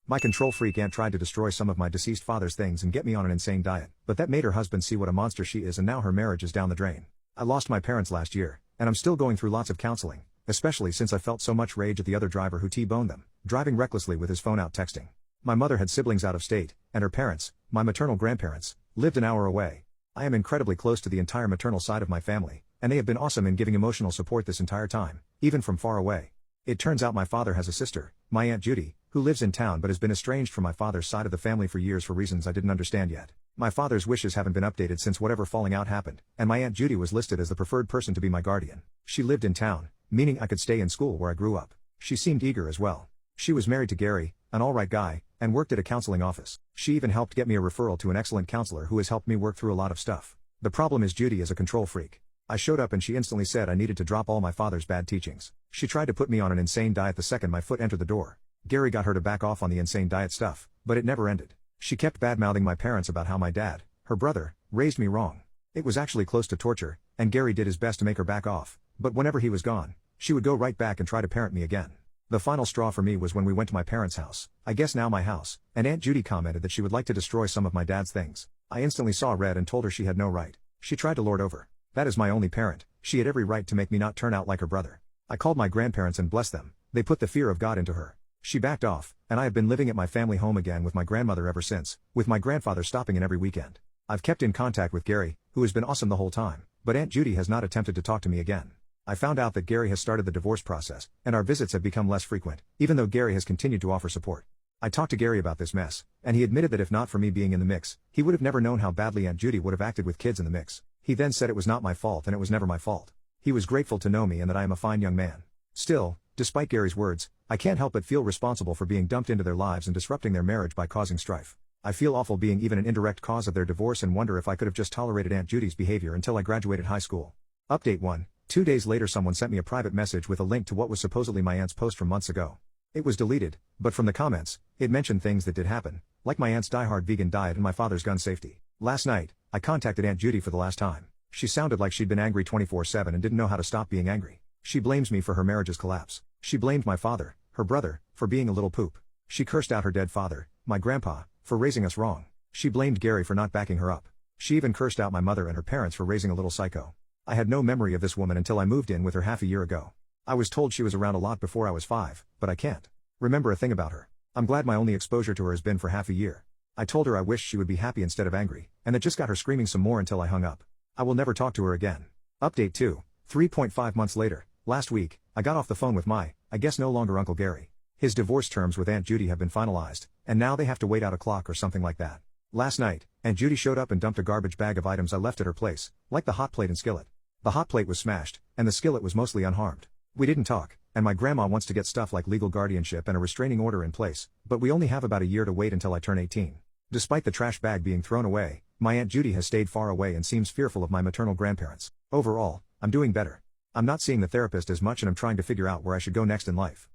My control freak aunt tried to destroy some of my deceased father's things and get me on an insane diet, but that made her husband see what a monster she is, and now her marriage is down the drain. I lost my parents last year, and I'm still going through lots of counseling, especially since I felt so much rage at the other driver who T-boned them, driving recklessly with his phone out texting. My mother had siblings out of state, and her parents, my maternal grandparents, lived an hour away. I am incredibly close to the entire maternal side of my family, and they have been awesome in giving emotional support this entire time, even from far away. It turns out my father has a sister, my Aunt Judy, who lives in town but has been estranged from my father's side of the family for years for reasons I didn't understand yet. My father's wishes haven't been updated since whatever falling out happened, and my Aunt Judy was listed as the preferred person to be my guardian. She lived in town, meaning I could stay in school where I grew up. She seemed eager as well. She was married to Gary, an alright guy, and worked at a counseling office. She even helped get me a referral to an excellent counselor who has helped me work through a lot of stuff. The problem is Judy is a control freak. I showed up and she instantly said I needed to drop all my father's bad teachings. She tried to put me on an insane diet the second my foot entered the door. Gary got her to back off on the insane diet stuff, but it never ended. She kept bad-mouthing my parents about how my dad, her brother, raised me wrong. It was actually close to torture, and Gary did his best to make her back off, but whenever he was gone, she would go right back and try to parent me again. The final straw for me was when we went to my parents' house, I guess now my house, and Aunt Judy commented that she would like to destroy some of my dad's things. I instantly saw red and told her she had no right. She tried to lord over. That is my only parent, she had every right to make me not turn out like her brother. I called my grandparents and blessed them, they put the fear of God into her. She backed off, and I have been living at my family home again with my grandmother ever since, with my grandfather stopping in every weekend. I've kept in contact with Gary, who has been awesome the whole time, but Aunt Judy has not attempted to talk to me again. I found out that Gary has started the divorce process, and our visits have become less frequent, even though Gary has continued to offer support. I talked to Gary about this mess, and he admitted that if not for me being in the mix, he would have never known how badly Aunt Judy would have acted with kids in the mix. He then said it was not my fault and it was never my fault. He was grateful to know me and that I am a fine young man. Still, despite Gary's words, I can't help but feel responsible for being dumped into their lives and disrupting their marriage by causing strife. I feel awful being even an indirect cause of their divorce and wonder if I could have just tolerated Aunt Judy's behavior until I graduated high school. Update 1. 2 days later someone sent me a private message with a link to what was supposedly my aunt's post from months ago. It was deleted, but from the comments, it mentioned things that did happen, like my aunt's diehard vegan diet and my father's gun safety. Last night, I contacted Aunt Judy for the last time. She sounded like she'd been angry 24/7 and didn't know how to stop being angry. She blames me for her marriage's collapse. She blamed my father, her brother, for being a little poop. She cursed out her dead father, my grandpa, for raising us wrong. She blamed Gary for not backing her up. She even cursed out my mother and her parents for raising a little psycho. I had no memory of this woman until I moved in with her half a year ago. I was told she was around a lot before I was 5, but I can't remember a thing about her. I'm glad my only exposure to her has been for half a year. I told her I wished she would be happy instead of angry, and that just got her screaming some more until I hung up. I will never talk to her again. Update 2. 3.5 months later, last week, I got off the phone with my, I guess no longer Uncle Gary. His divorce terms with Aunt Judy have been finalized, and now they have to wait out a clock or something like that. Last night, Aunt Judy showed up and dumped a garbage bag of items I left at her place, like the hot plate and skillet. The hot plate was smashed, and the skillet was mostly unharmed. We didn't talk, and my grandma wants to get stuff like legal guardianship and a restraining order in place, but we only have about a year to wait until I turn 18. Despite the trash bag being thrown away, my Aunt Judy has stayed far away and seems fearful of my maternal grandparents. Overall, I'm doing better. I'm not seeing the therapist as much and I'm trying to figure out where I should go next in life.